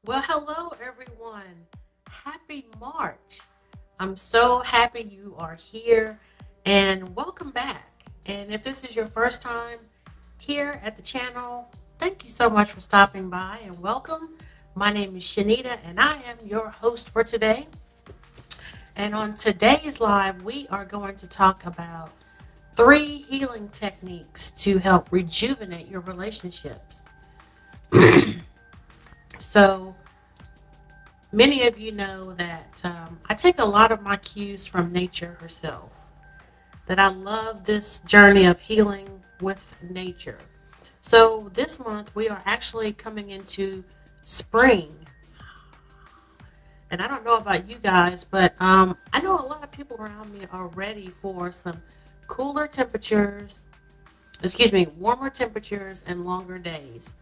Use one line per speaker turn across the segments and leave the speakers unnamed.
Well, hello everyone. Happy March. I'm so happy you are here and welcome back. And if this is your first time here at the channel, thank you so much for stopping by and welcome. My name is Shanita and I am your host for today. And on today's live, we are going to talk about three healing techniques to help rejuvenate your relationships. So, many of you know that I take a lot of my cues from nature herself, that I love this journey of healing with nature. So, this month we are actually coming into spring. And I don't know about you guys, but I know a lot of people around me are ready for some cooler temperatures, warmer temperatures and longer days.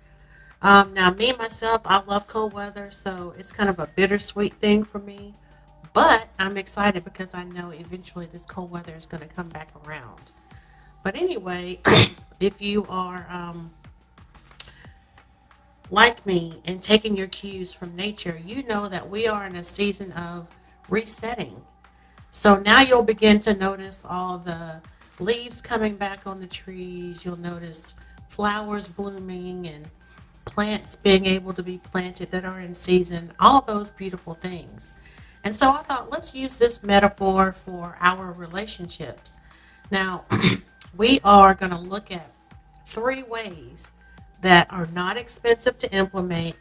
Now, me myself, I love cold weather, so it's kind of a bittersweet thing for me. But I'm excited because I know eventually this cold weather is going to come back around. But anyway, if you are like me and taking your cues from nature, you know that we are in a season of resetting. So now you'll begin to notice all the leaves coming back on the trees. You'll notice flowers blooming and plants being able to be planted that are in season, all those beautiful things. And so I thought, let's use this metaphor for our relationships. Now, we are going to look at three ways that are not expensive to implement,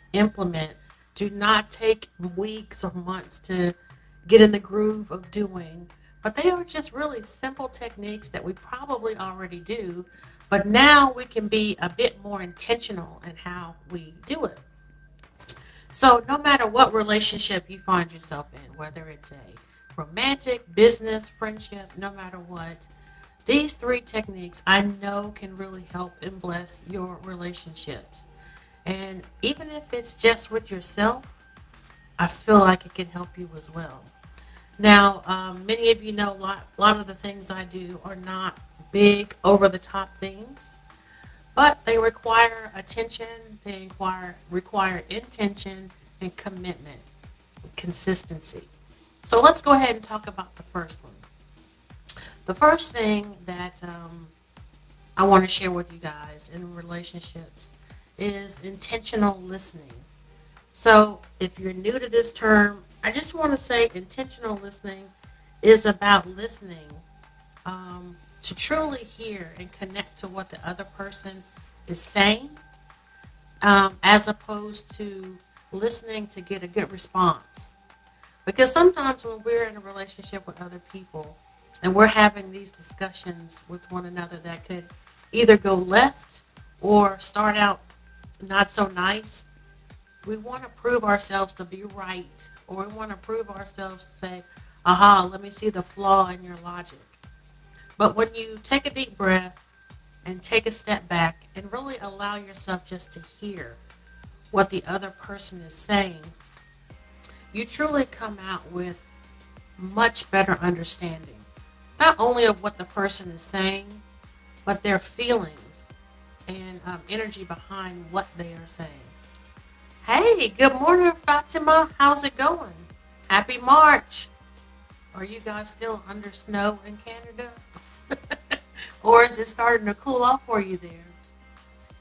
do not take weeks or months to get in the groove of doing, but they are just really simple techniques that we probably already do, but now we can be a bit more intentional in how we do it. So, no matter what relationship you find yourself in, whether it's a romantic, business, friendship, no matter what, these three techniques I know can really help and bless your relationships. And even if it's just with yourself, I feel like it can help you as well. Now, many of you know a lot of the things I do are not big, over the top things, but they require attention, they require intention and commitment, consistency. So let's go ahead and talk about the first one. The first thing that I want to share with you guys in relationships is intentional listening. So if you're new to this term, I just want to say intentional listening is about listening to truly hear and connect to what the other person is saying, as opposed to listening to get a good response. Because sometimes when we're in a relationship with other people and we're having these discussions with one another that could either go left or start out not so nice, we want to prove ourselves to be right, or we want to prove ourselves to say, aha, let me see the flaw in your logic. But when you take a deep breath and take a step back and really allow yourself just to hear what the other person is saying, you truly come out with much better understanding, not only of what the person is saying, but their feelings and energy behind what they are saying. Hey, good morning, Fatima. How's it going? Happy March. Are you guys still under snow in Canada? Or is it starting to cool off for you there?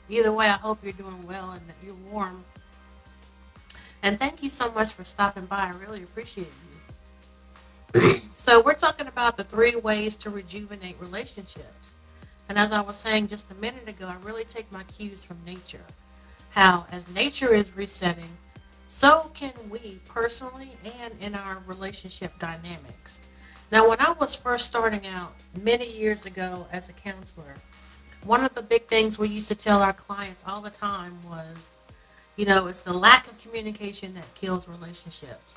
Either way, I hope you're doing well and that you're warm. And thank you so much for stopping by. I really appreciate you. So, we're talking about the three ways to rejuvenate relationships. And as I was saying just a minute ago, I really take my cues from nature. How, as nature is resetting, so can we personally and in our relationship dynamics. Now, when I was first starting out many years ago as a counselor, one of the big things we used to tell our clients all the time was, it's the lack of communication that kills relationships.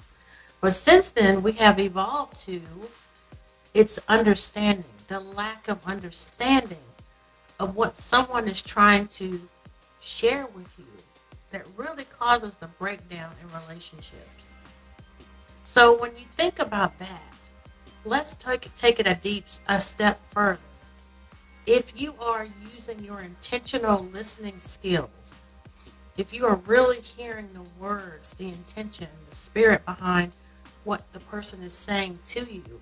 But since then, we have evolved to it's understanding, the lack of understanding of what someone is trying to share with you that really causes the breakdown in relationships. So when you think about that, let's take it a step further. If you are using your intentional listening skills, if you are really hearing the words, the intention, the spirit behind what the person is saying to you,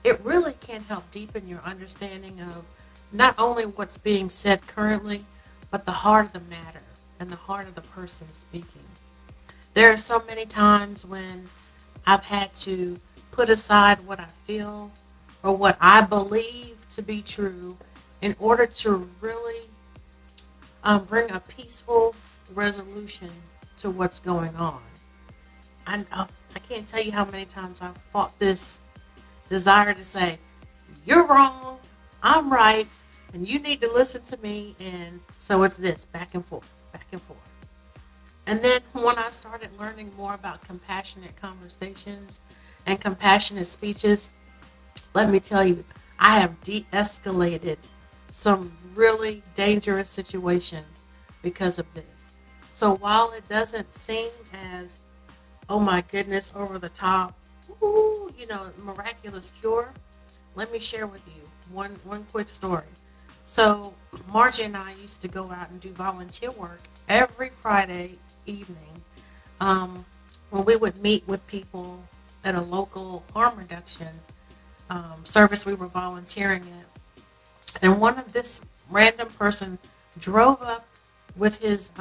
it really can help deepen your understanding of not only what's being said currently, but the heart of the matter and the heart of the person speaking. There are so many times when I've had to put aside what I feel or what I believe to be true in order to really bring a peaceful resolution to what's going on. I can't tell you how many times I've fought this desire to say, you're wrong, I'm right, and you need to listen to me. And so it's this back and forth, back and forth. And then when I started learning more about compassionate conversations and compassionate speeches, let me tell you, I have de escalated some really dangerous situations because of this. So while it doesn't seem as, oh my goodness, over the top, ooh, miraculous cure, let me share with you one quick story. So Margie and I used to go out and do volunteer work every Friday evening, um, when we would meet with people at a local harm reduction service we were volunteering at. And one of this random person drove up with his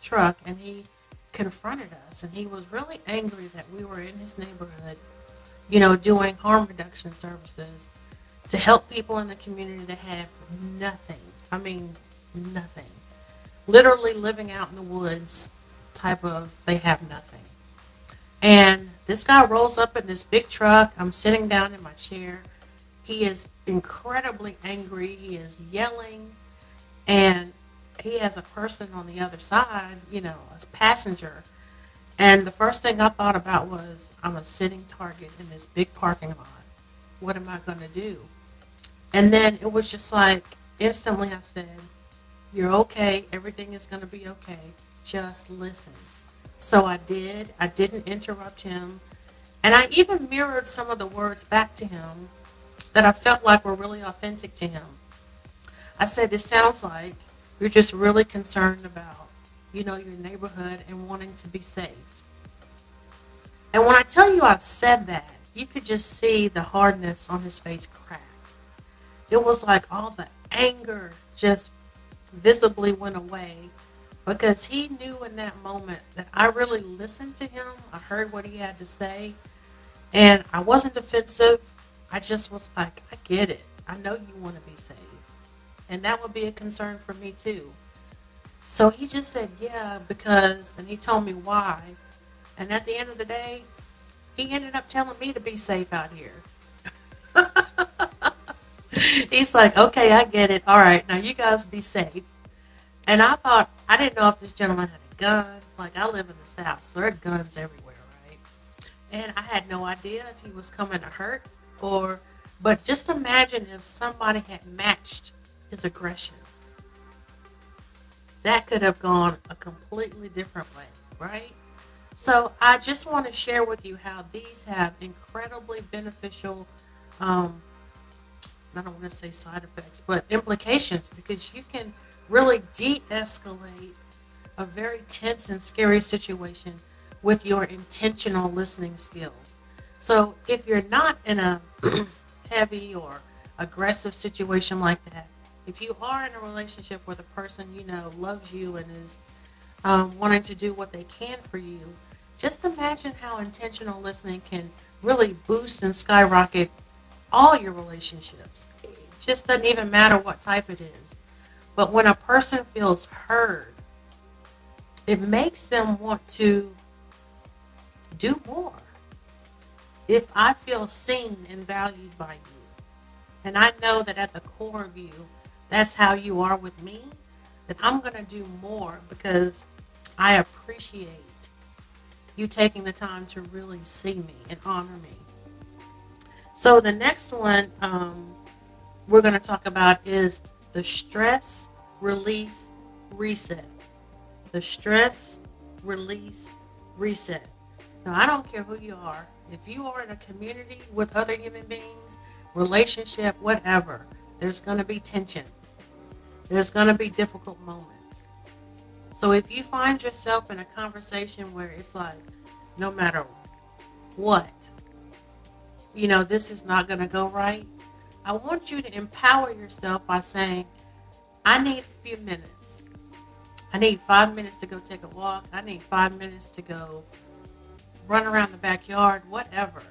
truck, and he confronted us, and he was really angry that we were in his neighborhood, doing harm reduction services to help people in the community that have nothing. I mean, nothing. Literally living out in the woods type of, they have nothing. And this guy rolls up in this big truck. I'm sitting down in my chair. He is incredibly angry. He is yelling. And he has a person on the other side, a passenger. And the first thing I thought about was, I'm a sitting target in this big parking lot. What am I going to do? And then it was just like, instantly I said, you're okay. Everything is going to be okay. Just listen. So I did. I didn't interrupt him. And I even mirrored some of the words back to him that I felt like were really authentic to him. I said, it sounds like you're just really concerned about, your neighborhood and wanting to be safe. And when I tell you I said that, you could just see the hardness on his face crack. It was like all the anger just visibly went away because he knew in that moment that I really listened to him. I heard what he had to say, and I wasn't defensive. I just was like, I get it. I know you want to be safe. And that would be a concern for me too. So he just said, yeah, because, and he told me why. And at the end of the day, he ended up telling me to be safe out here. He's like, okay, I get it. All right, now you guys be safe. And I thought, I didn't know if this gentleman had a gun. Like, I live in the South, so there are guns everywhere, right? And I had no idea if he was coming to hurt or, but just imagine if somebody had matched his aggression. That could have gone a completely different way, right? So I just want to share with you how these have incredibly beneficial, um, I don't want to say side effects, but implications, because you can really de-escalate a very tense and scary situation with your intentional listening skills. So if you're not in a heavy or aggressive situation like that, if you are in a relationship where the person loves you and is wanting to do what they can for you, just imagine how intentional listening can really boost and skyrocket all your relationships. It just doesn't even matter what type it is. But when a person feels heard, it makes them want to do more. If I feel seen and valued by you, and I know that at the core of you, that's how you are with me, then I'm going to do more because I appreciate you taking the time to really see me and honor me. So the next one we're going to talk about is the stress release reset. The stress release reset. Now, I don't care who you are. If you are in a community with other human beings, relationship, whatever, there's going to be tensions. There's going to be difficult moments. So if you find yourself in a conversation where it's like, no matter what, this is not going to go right, I want you to empower yourself by saying, I need a few minutes. I need 5 minutes to go take a walk. I need 5 minutes to go run around the backyard, whatever.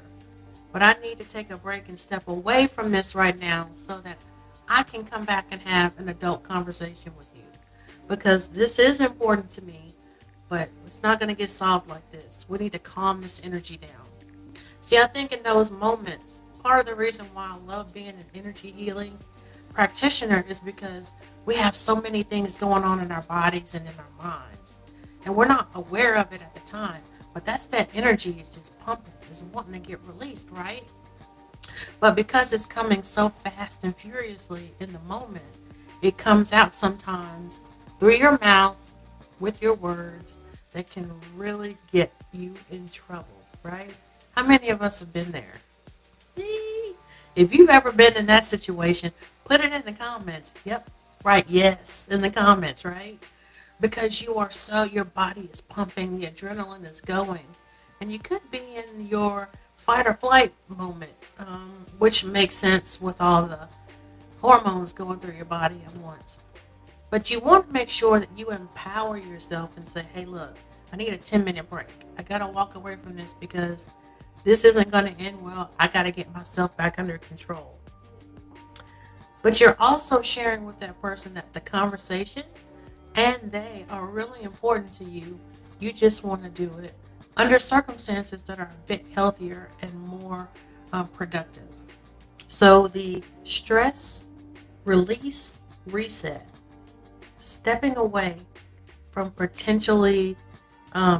But I need to take a break and step away from this right now so that I can come back and have an adult conversation with you. Because this is important to me, but it's not going to get solved like this. We need to calm this energy down. See, I think in those moments, part of the reason why I love being an energy healing practitioner is because we have so many things going on in our bodies and in our minds. And we're not aware of it at the time. But that's that energy is just pumping, is wanting to get released, right? But because it's coming so fast and furiously in the moment, it comes out sometimes through your mouth with your words that can really get you in trouble, right? How many of us have been there? If you've ever been in that situation, put it in the comments. Yep, right, yes, in the comments, right? Because your body is pumping, the adrenaline is going. And you could be in your fight or flight moment, which makes sense with all the hormones going through your body at once. But you want to make sure that you empower yourself and say, hey, look, I need a 10-minute break. I got to walk away from this because this isn't going to end well. I got to get myself back under control. But you're also sharing with that person that the conversation and they are really important to you. You just want to do it under circumstances that are a bit healthier and more productive. So the stress, release, reset, stepping away from potentially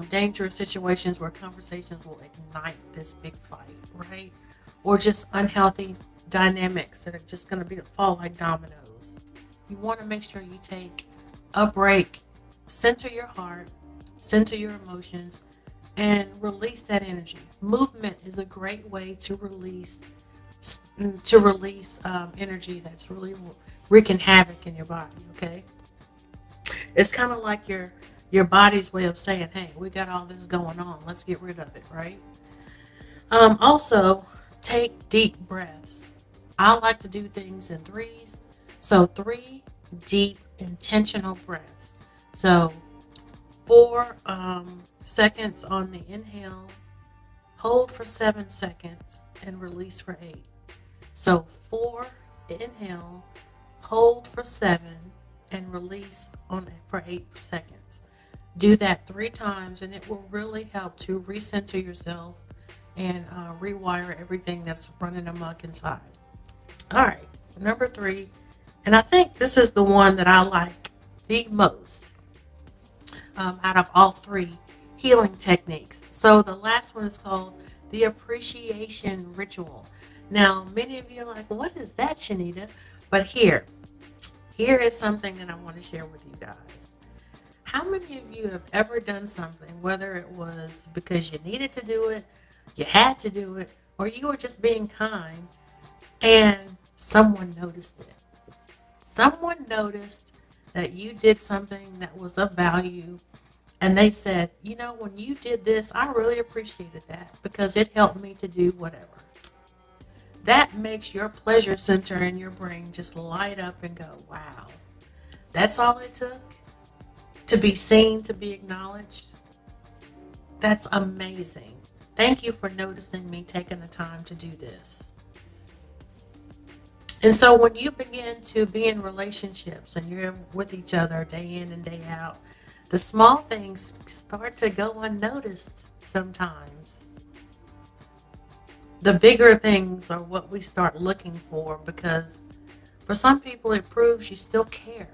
dangerous situations where conversations will ignite this big fight, right? Or just unhealthy dynamics that are just going to fall like dominoes. You want to make sure you take a break, center your heart, center your emotions, and release that energy. Movement is a great way to release energy that's really wreaking havoc in your body. Okay, it's kind of like your body's way of saying, "Hey, we got all this going on. Let's get rid of it." Right. Also, take deep breaths. I like to do things in threes. So 3 deep intentional breaths. So 4 seconds on the inhale, hold for 7 seconds, and release for 8. So 4, inhale, hold for 7, and release for 8 seconds. Do that 3 times, and it will really help to recenter yourself and rewire everything that's running amok inside. All right, number 3, and I think this is the one that I like the most out of all 3 healing techniques. So the last one is called the appreciation ritual. Now, many of you are like, what is that, Shanita? But here is something that I want to share with you guys. How many of you have ever done something, whether it was because you needed to do it, you had to do it, or you were just being kind, and someone noticed it? Someone noticed that you did something that was of value, and they said, when you did this, I really appreciated that because it helped me to do whatever. That makes your pleasure center in your brain just light up and go, wow, that's all it took to be seen, to be acknowledged. That's amazing. Thank you for noticing me taking the time to do this. And so when you begin to be in relationships and you're with each other day in and day out, the small things start to go unnoticed sometimes. The bigger things are what we start looking for because for some people it proves you still care.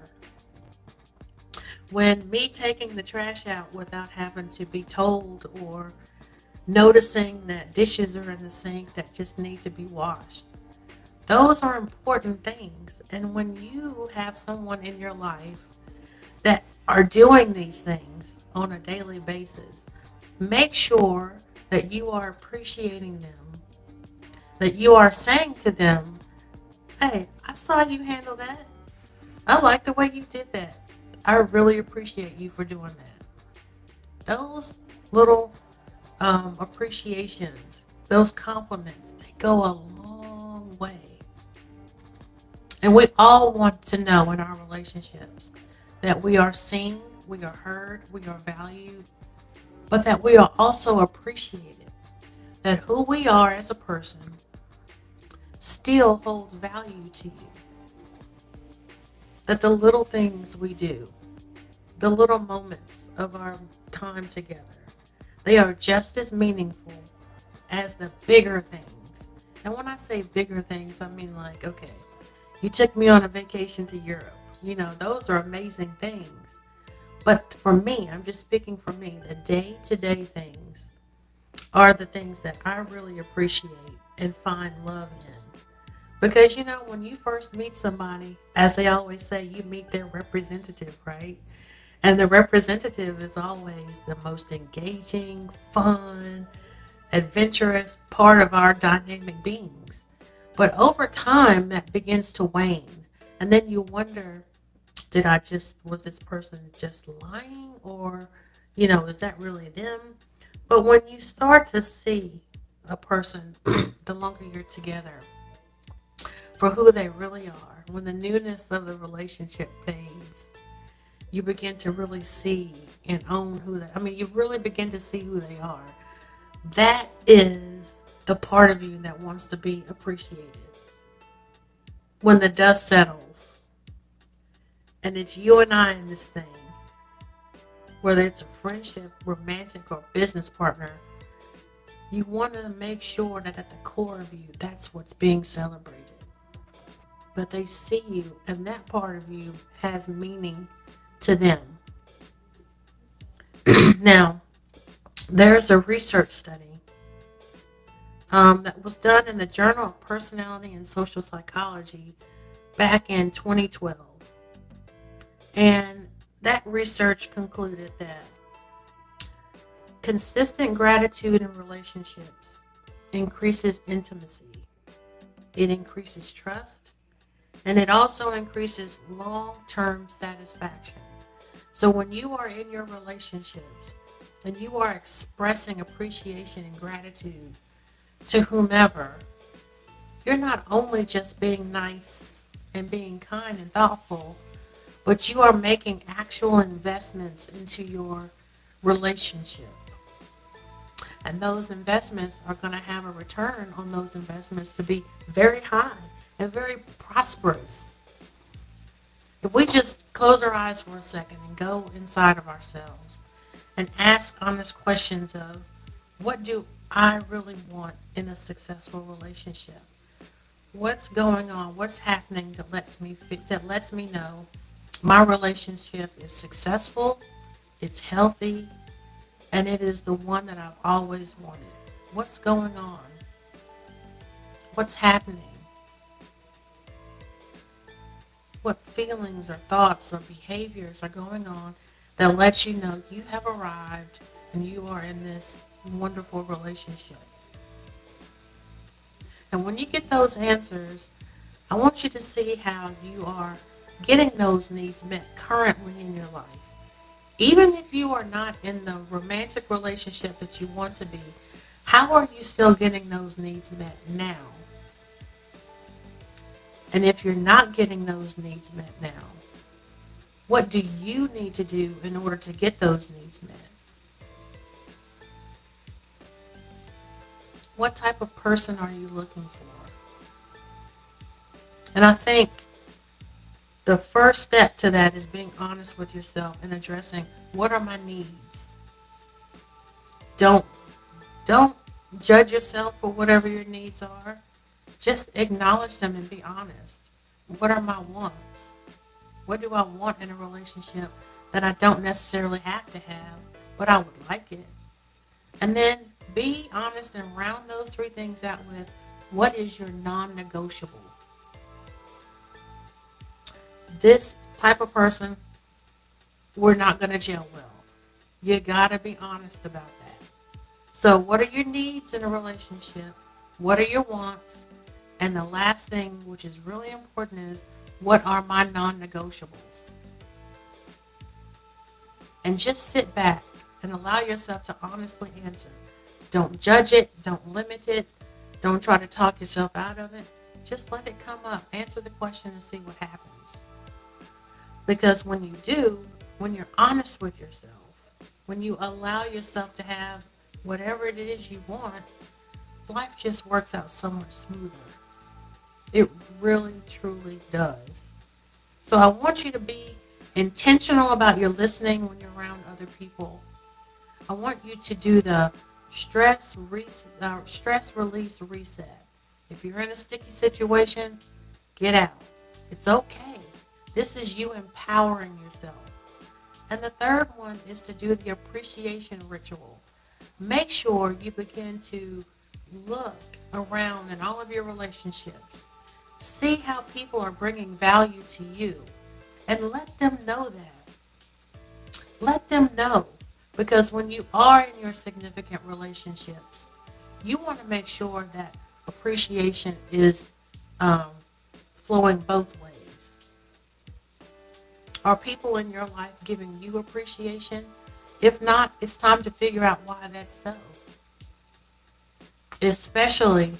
When me taking the trash out without having to be told or noticing that dishes are in the sink that just need to be washed. Those are important things. And when you have someone in your life that are doing these things on a daily basis, make sure that you are appreciating them, that you are saying to them, hey, I saw you handle that. I like the way you did that. I really appreciate you for doing that. Those little appreciations, those compliments, they go a long way. And we all want to know in our relationships that we are seen, we are heard, we are valued, but that we are also appreciated. That who we are as a person still holds value to you. That the little things we do, the little moments of our time together, they are just as meaningful as the bigger things. And when I say bigger things, I mean like, okay, you took me on a vacation to Europe. You know, those are amazing things. But for me, I'm just speaking for me, the day to day things are the things that I really appreciate and find love in. Because, you know, when you first meet somebody, as they always say, you meet their representative, right? And the representative is always the most engaging, fun, adventurous part of our dynamic beings. But over time, that begins to wane. And then you wonder, was this person just lying? Or, you know, is that really them? But when you start to see a person, the longer you're together, for who they really are, when the newness of the relationship fades, you begin to really see and own you really begin to see who they are. That is the part of you that wants to be appreciated. When the dust settles and it's you and I in this thing, whether it's a friendship, romantic, or business partner, you want to make sure that at the core of you, that's what's being celebrated. But they see you, and that part of you has meaning to them. Now, there's a research study that was done in the Journal of Personality and Social Psychology back in 2012. And that research concluded that consistent gratitude in relationships increases intimacy, it increases trust, and it also increases long-term satisfaction. So when you are in your relationships and you are expressing appreciation and gratitude to whomever, you're not only just being nice and being kind and thoughtful, but you are making actual investments into your relationship. And those investments are going to have a return on those investments to be very high and very prosperous. If we just close our eyes for a second and go inside of ourselves and ask honest questions of, what do I really want in a successful relationship? What's going on? What's happening that lets me know my relationship is successful, it's healthy, and it is the one that I've always wanted? What's going on? What's happening? What feelings or thoughts or behaviors are going on that lets you know you have arrived and you are in this wonderful relationship? And when you get those answers, I want you to see how you are getting those needs met currently in your life. Even if you are not in the romantic relationship that you want to be, how are you still getting those needs met now? And if you're not getting those needs met now, what do you need to do in order to get those needs met? What type of person are you looking for? And I think the first step to that is being honest with yourself and addressing, what are my needs? Don't judge yourself for whatever your needs are. Just acknowledge them and be honest. What are my wants? What do I want in a relationship that I don't necessarily have to have, but I would like it? And then be honest and round those three things out with, what is your non-negotiable? This type of person, we're not going to gel well. You got to be honest about that. So what are your needs in a relationship? What are your wants? And the last thing, which is really important, is what are my non-negotiables? and just sit back and allow yourself to honestly answer. Don't judge it, don't limit it, don't try to talk yourself out of it. Just let it come up. Answer the question and see what happens. Because when you do, when you're honest with yourself, when you allow yourself to have whatever it is you want, life just works out so much smoother. It really, truly does. So I want you to be intentional about your listening when you're around other people. I want you to do the stress release reset. If you're in a sticky situation, get out. It's okay. This is you empowering yourself. And the third one is to do the appreciation ritual. Make sure you begin to look around in all of your relationships. See how people are bringing value to you and let them know that. Let them know. Because when you are in your significant relationships, you want to make sure that appreciation is um, flowing both ways. Are people in your life giving you appreciation? If not, it's time to figure out why that's so. Especially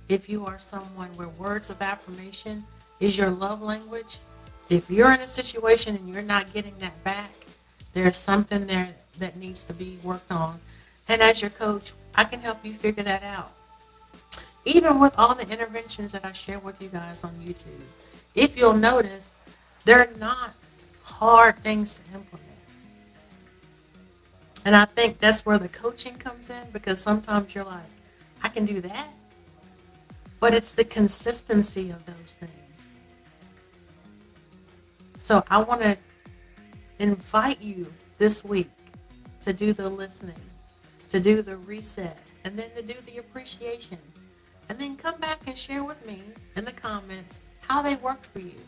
if you are someone where words of affirmation is your love language. If you're in a situation and you're not getting that back, there's something there that needs to be worked on. And as your coach, I can help you figure that out. Even with all the interventions that I share with you guys on YouTube, if you'll notice, they're not hard things to implement. And I think that's where the coaching comes in, because sometimes you're like, I can do that. But it's the consistency of those things. So I want to invite you this week to do the listening, to do the reset, and then to do the appreciation. And then come back and share with me in the comments how they worked for you.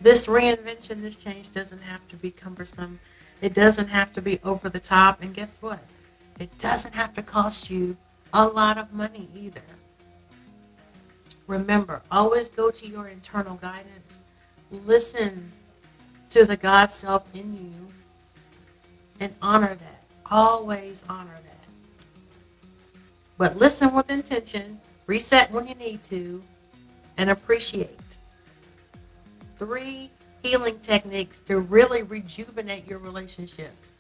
This reinvention, this change doesn't have to be cumbersome. It doesn't have to be over the top. And guess what? It doesn't have to cost you a lot of money either. Remember, always go to your internal guidance. Listen to the God self in you and honor that. Always honor that. But listen with intention, reset when you need to, and appreciate. 3 healing techniques to really rejuvenate your relationships.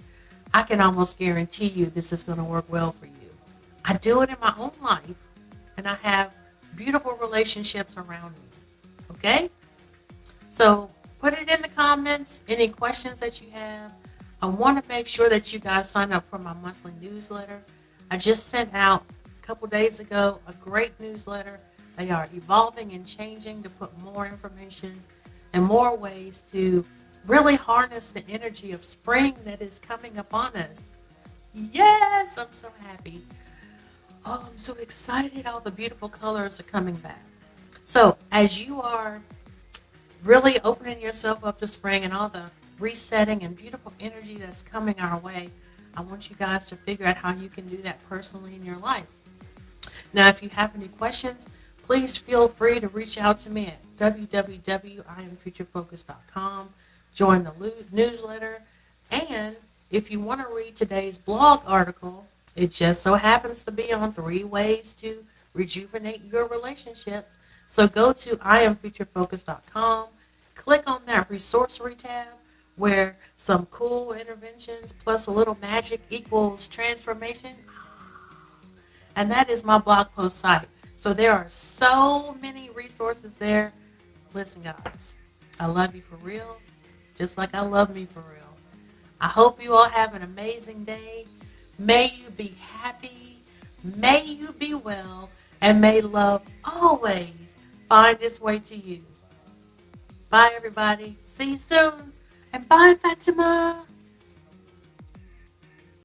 I can almost guarantee you this is going to work well for you. I do it in my own life, and I have beautiful relationships around me. Okay? So put it in the comments, any questions that you have. I want to make sure that you guys sign up for my monthly newsletter. I just sent out a couple days ago a great newsletter. They are evolving and changing to put more information and more ways to really harness the energy of spring that is coming upon us. Yes, I'm so happy. Oh, I'm so excited. All the beautiful colors are coming back. So as you are really opening yourself up to spring and all the resetting and beautiful energy that's coming our way, I want you guys to figure out how you can do that personally in your life. Now, if you have any questions, please feel free to reach out to me at www.iamfuturefocus.com. Join the newsletter. And if you want to read today's blog article, it just so happens to be on 3 ways to rejuvenate your relationship. So go to iamfuturefocus.com, click on that resourcery tab where some cool interventions plus a little magic equals transformation. And that is my blog post site. So there are so many resources there. Listen, guys, I love you for real, just like I love me for real. I hope you all have an amazing day. May you be happy. May you be well. And may love always find its way to you. Bye, everybody. See you soon. And bye, Fatima.